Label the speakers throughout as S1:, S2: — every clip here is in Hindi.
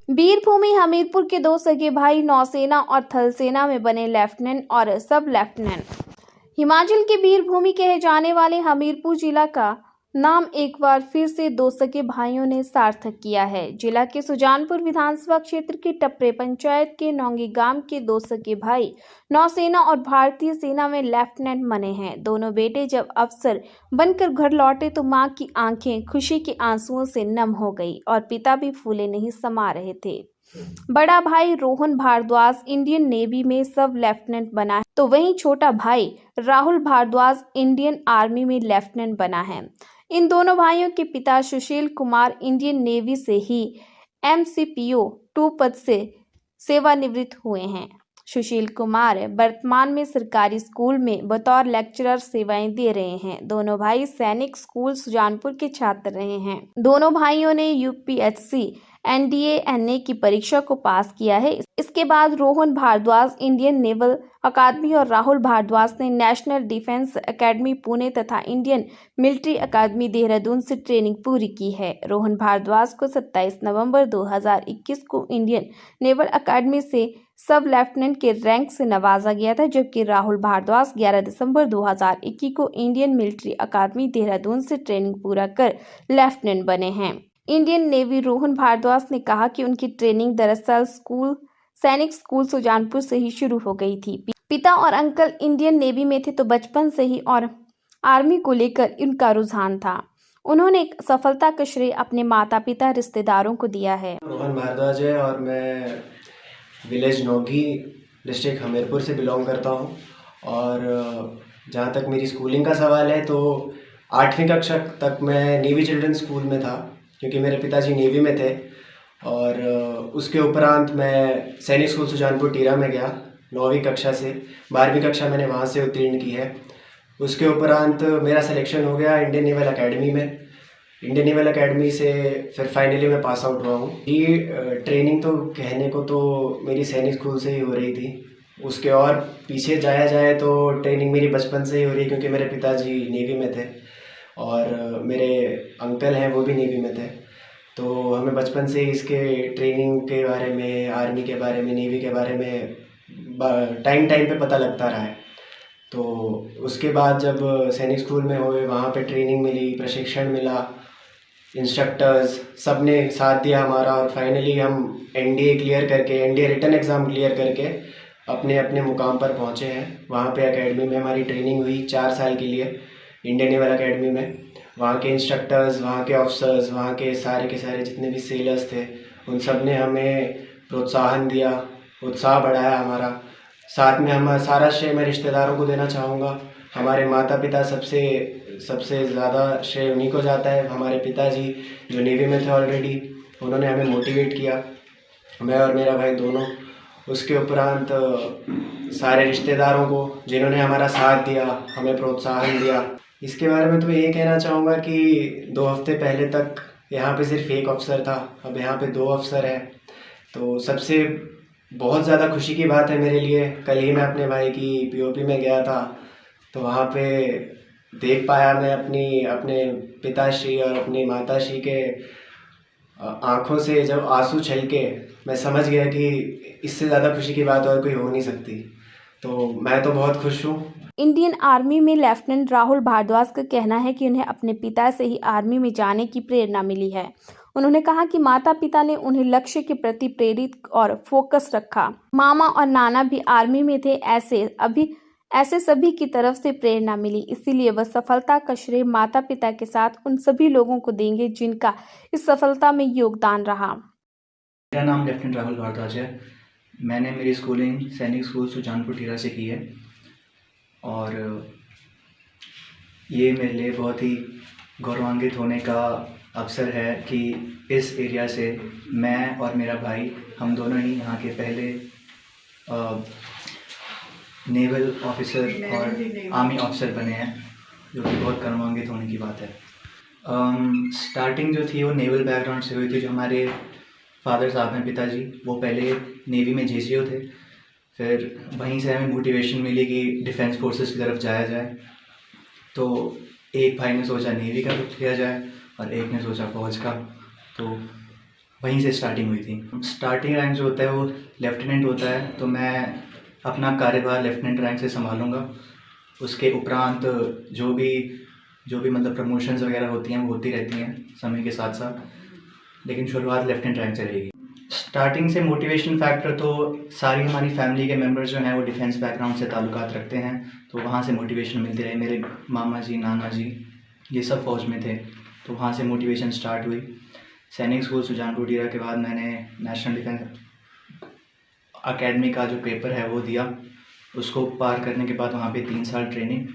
S1: वीरभूमि हमीरपुर के दो सगे भाई नौसेना और थल सेना में बने लेफ्टिनेंट और सब लेफ्टिनेंट। हिमाचल के वीरभूमि कहे जाने वाले हमीरपुर जिला का नाम एक बार फिर से दो सगे भाइयों ने सार्थक किया है। जिला के सुजानपुर विधानसभा क्षेत्र के टप्परे पंचायत के नौंगी गांव के दो सगे भाई नौसेना और भारतीय सेना में लेफ्टिनेंट बने हैं। दोनों बेटे जब अफसर बनकर घर लौटे तो मां की आंखें खुशी के आंसुओं से नम हो गई और पिता भी फूले नहीं समा रहे थे। बड़ा भाई रोहन भारद्वाज इंडियन नेवी में सब लेफ्टिनेंट बना है, तो वहीं छोटा भाई राहुल भारद्वाज इंडियन आर्मी में लेफ्टिनेंट बना है। इन दोनों भाइयों के पिता सुशील कुमार इंडियन नेवी से ही MCPO 2 पद से सेवानिवृत्त हुए हैं। सुशील कुमार वर्तमान में सरकारी स्कूल में बतौर लेक्चरर सेवाएं दे रहे हैं। दोनों भाई सैनिक स्कूल सुजानपुर के छात्र रहे हैं। दोनों भाइयों ने UPSC NDA NA की परीक्षा को पास किया है। इसके बाद रोहन भारद्वाज इंडियन नेवल अकादमी और राहुल भारद्वाज ने नेशनल डिफेंस एकेडमी पुणे तथा इंडियन मिलिट्री अकादमी देहरादून से ट्रेनिंग पूरी की है। रोहन भारद्वाज को 27 नवंबर 2021 को इंडियन नेवल अकादमी से सब लेफ्टिनेंट के रैंक से नवाजा गया था, जबकि राहुल भारद्वाज 11 दिसंबर 2021 को इंडियन मिलिट्री अकादमी देहरादून से ट्रेनिंग पूरा कर लेफ्टिनेंट बने हैं। इंडियन नेवी रोहन भारद्वाज ने कहा कि उनकी ट्रेनिंग दरअसल सैनिक स्कूल सुजानपुर से ही शुरू हो गई थी। पिता और अंकल इंडियन नेवी में थे, तो बचपन से ही और आर्मी को लेकर इनका रुझान था। उन्होंने एक सफलता का श्रेय अपने माता पिता रिश्तेदारों को दिया है।
S2: रोहन भारद्वाज है और मैं विलेज नौगी डिस्ट्रिक्ट हमीरपुर से बिलोंग करता हूँ। और जहाँ तक मेरी स्कूलिंग का सवाल है तो 8वीं कक्षा तक मैं नेवी चिल्ड्रंस स्कूल में था, क्योंकि मेरे पिताजी नेवी में थे। और उसके उपरांत मैं सैनिक स्कूल सुजानपुर टीरा में गया 9वीं कक्षा से। 12वीं कक्षा मैंने वहाँ से उत्तीर्ण की है। उसके उपरांत मेरा सिलेक्शन हो गया इंडियन नेवल अकेडमी में। इंडियन नेवल अकेडमी से फिर फाइनली मैं पास आउट हुआ हूँ। ये ट्रेनिंग तो कहने को तो मेरी सैनिक स्कूल से ही हो रही थी। उसके और पीछे जाया जाए तो ट्रेनिंग मेरी बचपन से ही हो रही है, क्योंकि मेरे पिताजी नेवी में थे और मेरे अंकल हैं वो भी नेवी में थे। तो हमें बचपन से ही इसके ट्रेनिंग के बारे में, आर्मी के बारे में, नेवी के बारे में टाइम पे पता लगता रहा है। तो उसके बाद जब सैनिक स्कूल में हुए, वहाँ पे ट्रेनिंग मिली, प्रशिक्षण मिला, इंस्ट्रक्टर्स सब ने साथ दिया हमारा। और फाइनली हम NDA क्लियर करके, NDA रिटन एग्ज़ाम क्लियर करके अपने अपने मुकाम पर पहुँचे हैं। वहाँ पे एकेडमी में हमारी ट्रेनिंग हुई 4 साल के लिए इंडियन नेवल अकेडमी में। वहाँ के इंस्ट्रक्टर्स, वहाँ के ऑफिसर्स, वहाँ के सारे जितने भी सेलर्स थे, उन सब ने हमें प्रोत्साहन दिया, उत्साह बढ़ाया हमारा। साथ में हम सारा श्रेय मैं रिश्तेदारों को देना चाहूँगा। हमारे माता पिता सबसे ज़्यादा श्रेय उन्हीं को जाता है। हमारे पिताजी जो नेवी में थे ऑलरेडी, उन्होंने हमें मोटिवेट किया, मैं और मेरा भाई दोनों। उसके उपरांत सारे रिश्तेदारों को जिन्होंने हमारा साथ दिया, हमें प्रोत्साहन दिया। इसके बारे में तो मैं ये कहना चाहूँगा कि 2 हफ्ते पहले तक यहाँ पे सिर्फ एक अफसर था, अब यहाँ पे 2 अफसर हैं। तो सबसे बहुत ज़्यादा खुशी की बात है मेरे लिए। कल ही मैं अपने भाई की POP में गया था, तो वहाँ पे देख पाया मैं अपने पिताश्री और अपनी माताश्री के आँखों से जब आंसू छलके, मैं समझ गया कि इससे ज़्यादा खुशी की बात और कोई हो नहीं सकती। तो मैं तो बहुत खुश हूँ।
S1: इंडियन आर्मी में लेफ्टिनेंट राहुल भारद्वाज का कहना है कि उन्हें अपने पिता से ही आर्मी में जाने की प्रेरणा मिली है। उन्होंने कहा कि माता पिता ने उन्हें लक्ष्य के प्रति प्रेरित और फोकस रखा। मामा और नाना भी आर्मी में थे, ऐसे सभी की तरफ से प्रेरणा मिली, इसीलिए वह सफलता का श्रेय माता पिता के साथ उन सभी लोगों को देंगे जिनका इस सफलता में योगदान रहा।
S3: मेरा नाम लेफ्टिनेंट राहुल भारद्वाज है। मैंने मेरी स्कूलिंग सैनिक स्कूल सुजानपुर टीरा से की है और ये मेरे लिए बहुत ही गौरवान्वित होने का अवसर है कि इस एरिया से मैं और मेरा भाई, हम दोनों ही यहाँ के पहले नेवल ऑफिसर और आर्मी ऑफिसर बने हैं, जो कि बहुत गौरवान्वित होने की बात है। स्टार्टिंग जो थी वो नेवल बैकग्राउंड से हुई थी। जो हमारे फादर साहब हैं, पिताजी, वो पहले नेवी में JCO थे। फिर वहीं से हमें मोटिवेशन मिली कि डिफेंस फोर्सेस की तरफ जाया जाए। तो एक भाई ने सोचा नेवी का किया जाए और एक ने सोचा फ़ौज का। तो वहीं से स्टार्टिंग हुई थी। स्टार्टिंग रैंक जो होता है वो लेफ्टिनेंट होता है, तो मैं अपना कार्यभार लेफ्टिनेंट रैंक से संभालूँगा। उसके उपरांत जो भी मतलब प्रमोशंस वगैरह होती हैं वो होती रहती हैं समय के साथ साथ, लेकिन शुरुआत लेफ्टिनेंट रैंक से रहेगी। स्टार्टिंग से मोटिवेशन फैक्टर तो सारी हमारी फैमिली के मेंबर्स जो हैं वो डिफेंस बैकग्राउंड से ताल्लुकात रखते हैं, तो वहाँ से मोटिवेशन मिलती रही। मेरे मामा जी, नाना जी ये सब फ़ौज में थे, तो वहाँ से मोटिवेशन स्टार्ट हुई। सैनिक स्कूल सुजानपुर डीरा के बाद मैंने नेशनल डिफेंस अकेडमी का जो पेपर है वो दिया। उसको पार करने के बाद वहाँ पे 3 साल ट्रेनिंग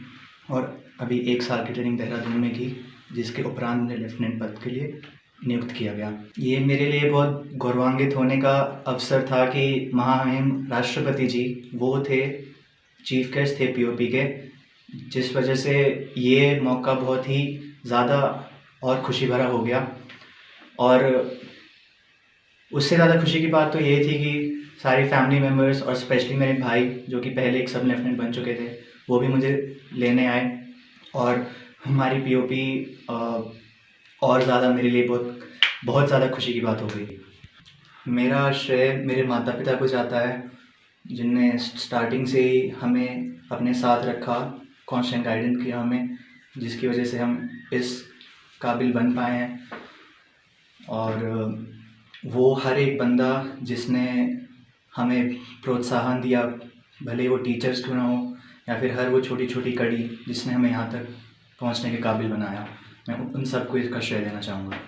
S3: और अभी 1 साल की ट्रेनिंग देहरादून में की, जिसके उपरांत मुझे लेफ्टिनेंट पद के लिए नियुक्त किया गया। ये मेरे लिए बहुत गौरवान्वित होने का अवसर था कि महामहिम राष्ट्रपति जी वो थे, चीफ गेस्ट थे पीओपी के, जिस वजह से ये मौका बहुत ही ज़्यादा और खुशी भरा हो गया। और उससे ज़्यादा खुशी की बात तो ये थी कि सारी फैमिली मेम्बर्स और स्पेशली मेरे भाई जो कि पहले एक सब लेफ्टिनेंट बन चुके थे, वो भी मुझे लेने आए और हमारी पीओपी और ज़्यादा मेरे लिए बहुत ज़्यादा खुशी की बात हो गई। मेरा श्रेय मेरे माता पिता को जाता है, जिनने स्टार्टिंग से ही हमें अपने साथ रखा, कॉन्स्टेंट गाइडेंस किया हमें, जिसकी वजह से हम इस काबिल बन पाए हैं। और वो हर एक बंदा जिसने हमें प्रोत्साहन दिया, भले वो टीचर्स क्यों ना हो या फिर हर वो छोटी छोटी कड़ी जिसने हमें यहाँ तक पहुँचने के काबिल बनाया, मैं उन सबको इसका श्रेय देना चाहूँगा।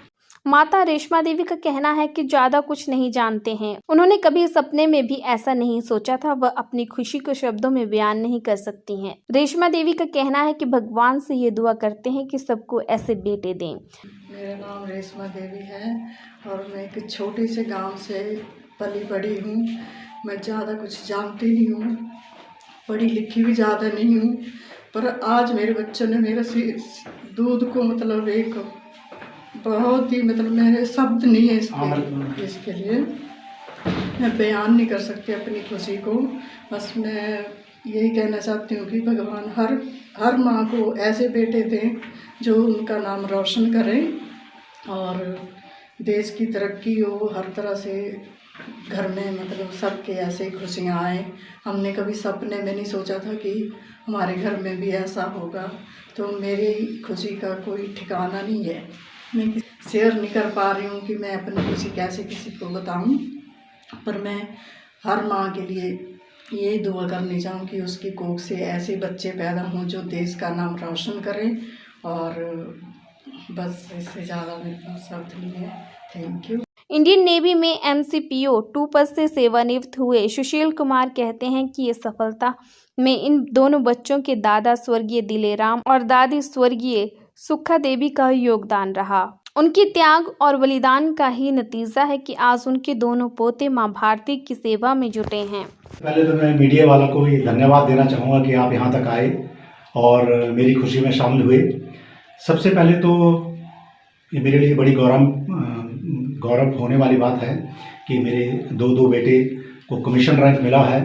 S1: माता रेशमा देवी का कहना है कि ज्यादा कुछ नहीं जानते हैं। उन्होंने कभी सपने में भी ऐसा नहीं सोचा था। वह अपनी खुशी को शब्दों में बयान नहीं कर सकती हैं। रेशमा देवी का कहना है कि भगवान से ये दुआ करते हैं कि सबको ऐसे बेटे दें।
S4: मेरा नाम रेशमा देवी है और मैं एक छोटे से गांव से पली बड़ी हूँ। मैं ज़्यादा कुछ जानती नहीं हूँ, पढ़ी लिखी भी ज़्यादा नहीं हूँ, पर आज मेरे बच्चों ने मेरे दूध को मतलब एक बहुत ही मतलब मेरे शब्द नहीं है इसके लिए मैं बयान नहीं कर सकती अपनी खुशी को। बस मैं यही कहना चाहती हूँ कि भगवान हर माँ को ऐसे बेटे दें जो उनका नाम रोशन करें और देश की तरक्की हो, हर तरह से घर में मतलब सबके ऐसे खुशियाँ आए। हमने कभी सपने में नहीं सोचा था कि हमारे घर में भी ऐसा होगा, तो मेरी खुशी का कोई ठिकाना नहीं है। मैं शेयर नहीं कर पा रही हूँ कि मैं अपनी खुशी कैसे किसी को बताऊँ, पर मैं हर माँ के लिए यही दुआ करनी चाहूँ कि उसकी कोख से ऐसे बच्चे पैदा हों जो देश का नाम रोशन करें। और बस इससे ज़्यादा मेरे पास शब्द नहीं है। Thank you.
S1: इंडियन नेवी में MCPO 2 पद से सेवानिवृत्त हुए सुशील कुमार कहते हैं कि ये सफलता में इन दोनों बच्चों के दादा स्वर्गीय दिलेराम और दादी स्वर्गीय सुखा देवी का योगदान रहा। उनके त्याग और बलिदान का ही नतीजा है कि आज उनके दोनों पोते मां भारती की सेवा में जुटे हैं।
S5: पहले तो मैं मीडिया वालों को ये धन्यवाद देना चाहूँगा कि आप यहाँ तक आए और मेरी खुशी में शामिल हुए। सबसे पहले तो ये मेरे लिए बड़ी गौरव होने वाली बात है कि मेरे दो बेटे को कमीशन रैंक मिला है।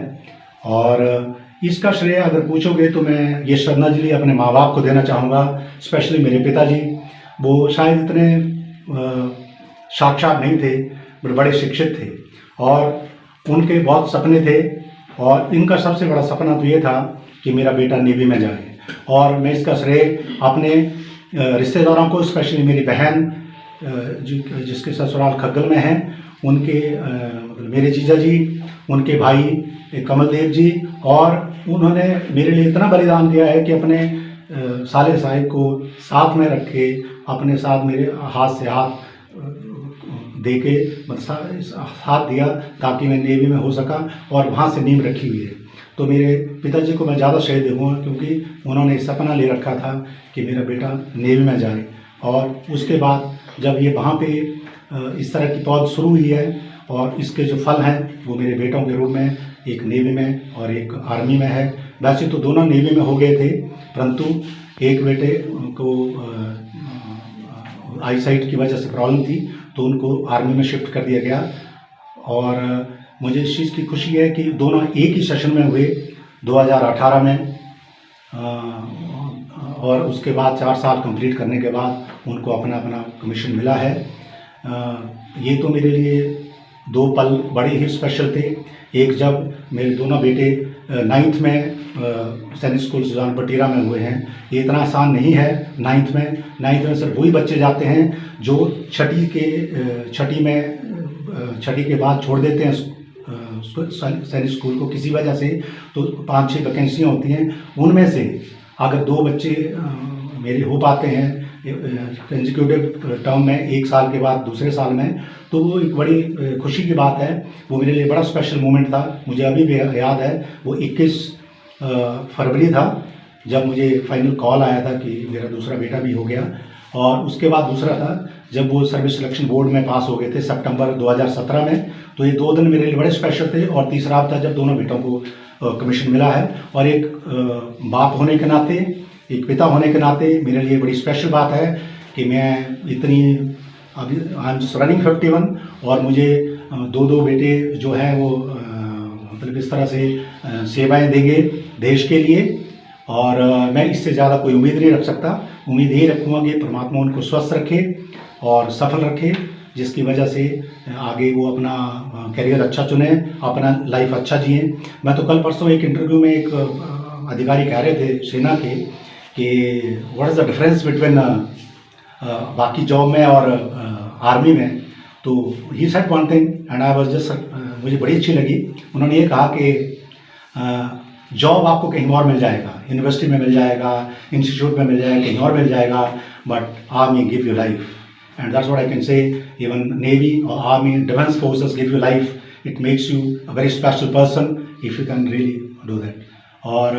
S5: और इसका श्रेय अगर पूछोगे तो मैं ये श्रद्धांजलि अपने माँ बाप को देना चाहूँगा। स्पेशली मेरे पिताजी, वो शायद इतने साक्षात नहीं थे बट बड़े शिक्षित थे और उनके बहुत सपने थे। और इनका सबसे बड़ा सपना तो ये था कि मेरा बेटा नेवी में जाए। और मैं इसका श्रेय अपने रिश्तेदारों को, स्पेशली मेरी बहन जिसके ससुराल खग्गल में हैं, उनके मतलब मेरे जीजा जी, उनके भाई कमलदेव जी, और उन्होंने मेरे लिए इतना बलिदान दिया है कि अपने साले साहिब को साथ में रखे, अपने साथ मेरे हाथ से हाथ दे के साथ दिया ताकि मैं नेवी में हो सका और वहाँ से नींव रखी हुई है। तो मेरे पिताजी को मैं ज़्यादा श्रेय दूँगा क्योंकि उन्होंने सपना ले रखा था कि मेरा बेटा नेवी में जाए। और उसके बाद जब ये वहाँ पे इस तरह की पौध शुरू हुई है और इसके जो फल हैं वो मेरे बेटों के रूप में, एक नेवी में और एक आर्मी में है। वैसे तो दोनों नेवी में हो गए थे, परंतु एक बेटे को आईसाइट की वजह से प्रॉब्लम थी तो उनको आर्मी में शिफ्ट कर दिया गया। और मुझे इस चीज़ की खुशी है कि दोनों एक ही सेशन में हुए 2018 में, और उसके बाद 4 साल कंप्लीट करने के बाद उनको अपना अपना कमीशन मिला है। ये तो मेरे लिए दो पल बड़े ही स्पेशल थे। एक जब मेरे दोनों बेटे 9th में सैनिक स्कूल सुजानपुर टीरा में हुए हैं। ये इतना आसान नहीं है। 9th में सिर्फ वही बच्चे जाते हैं जो छठी के बाद छोड़ देते हैं सैनिक स्कूल को किसी वजह से। तो 5-6 वैकेंसियाँ होती हैं, उनमें से अगर 2 बच्चे मेरे हो पाते हैं कंसेक्यूटिव टर्म में, 1 साल के बाद दूसरे साल में, तो वो एक बड़ी खुशी की बात है। वो मेरे लिए बड़ा स्पेशल मोमेंट था। मुझे अभी भी याद है, वो 21 फरवरी था जब मुझे फाइनल कॉल आया था कि मेरा दूसरा बेटा भी हो गया। और उसके बाद दूसरा था जब वो सर्विस सिलेक्शन बोर्ड में पास हो गए थे सितंबर 2017 में। तो ये 2 दिन मेरे लिए बड़े स्पेशल थे। और तीसरा था जब दोनों बेटों को कमीशन मिला है। और एक बाप होने के नाते, एक पिता होने के नाते मेरे लिए बड़ी स्पेशल बात है कि मैं इतनी अभी आई एम जस्ट रनिंग 51 और मुझे 2 बेटे जो हैं वो मतलब इस तरह से सेवाएं देंगे देश के लिए। और मैं इससे ज़्यादा कोई उम्मीद नहीं रख सकता। उम्मीद यही रखूँगा कि परमात्मा उनको स्वस्थ रखे और सफल रखे, जिसकी वजह से आगे वो अपना करियर अच्छा चुने, अपना लाइफ अच्छा जिए। मैं तो कल परसों एक इंटरव्यू में एक अधिकारी कह रहे थे सेना के कि what is the difference between बाकी जॉब में और आर्मी में। तो he said one thing and I was just, मुझे बड़ी अच्छी लगी। उन्होंने ये कहा कि जॉब आपको कहीं और मिल जाएगा, यूनिवर्सिटी में मिल जाएगा, इंस्टीट्यूट में मिल जाएगा, कहीं और मिल जाएगा, but army give you life and that's what I can say. Even navy और army defence forces give you life, it makes you a very special person if you can really do that. और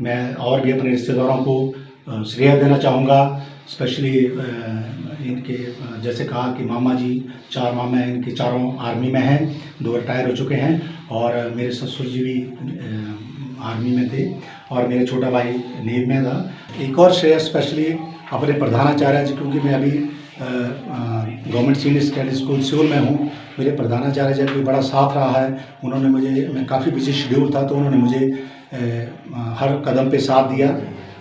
S5: मैं और भी अपने रिश्तेदारों को श्रेय देना चाहूँगा, स्पेशली इनके जैसे कहा कि मामा जी, 4 मामा हैं, इनके चारों आर्मी में हैं, 2 रिटायर हो चुके हैं। और मेरे ससुर जी भी आर्मी में थे और मेरे छोटा भाई नेवी में था। एक और श्रेय स्पेशली अपने प्रधानाचार्य जी, क्योंकि मैं अभी government senior secondary school Seoul में हूँ। मेरे प्रधानाचार्य जी भी बड़ा साथ रहा है। उन्होंने मुझे, मैं काफ़ी बिजी शेड्यूल था, तो उन्होंने मुझे हर कदम पे साथ दिया।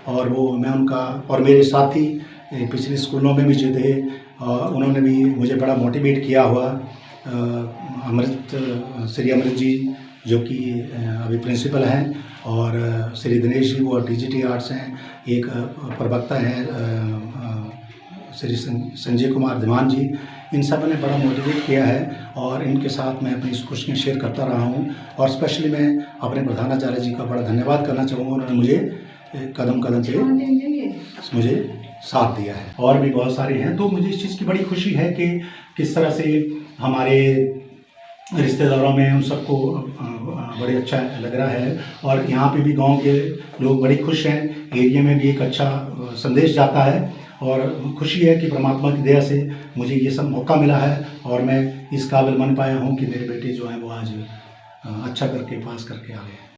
S5: और वो मैं उनका, और मेरे साथी पिछले स्कूलों में भी जो थे उन्होंने भी मुझे बड़ा मोटिवेट किया हुआ। श्री अमृत जी जो कि अभी प्रिंसिपल हैं, और श्री दिनेश जी वो टीजीटी आर्ट्स हैं। एक प्रवक्ता हैं श्री संजय कुमार धीमान जी, इन सब ने बड़ा मोटिवेट किया है। और इनके साथ मैं अपनी खुशियाँ शेयर करता रहा हूँ। और स्पेशली मैं अपने प्रधानाचार्य जी का बड़ा धन्यवाद करना चाहूँगा। उन्होंने मुझे कदम कदम पे मुझे साथ दिया है। और भी बहुत सारे हैं। तो मुझे इस चीज़ की बड़ी खुशी है कि किस तरह से हमारे रिश्तेदारों में उन सबको बड़े अच्छा लग रहा है। और यहाँ पे भी गांव के लोग बड़ी खुश हैं। एरिया में भी एक अच्छा संदेश जाता है। और खुशी है कि परमात्मा की दया से मुझे ये सब मौका मिला है और मैं इस काबिल बन पाया हूँ कि मेरे बेटे जो हैं वो आज अच्छा करके पास करके आ गए।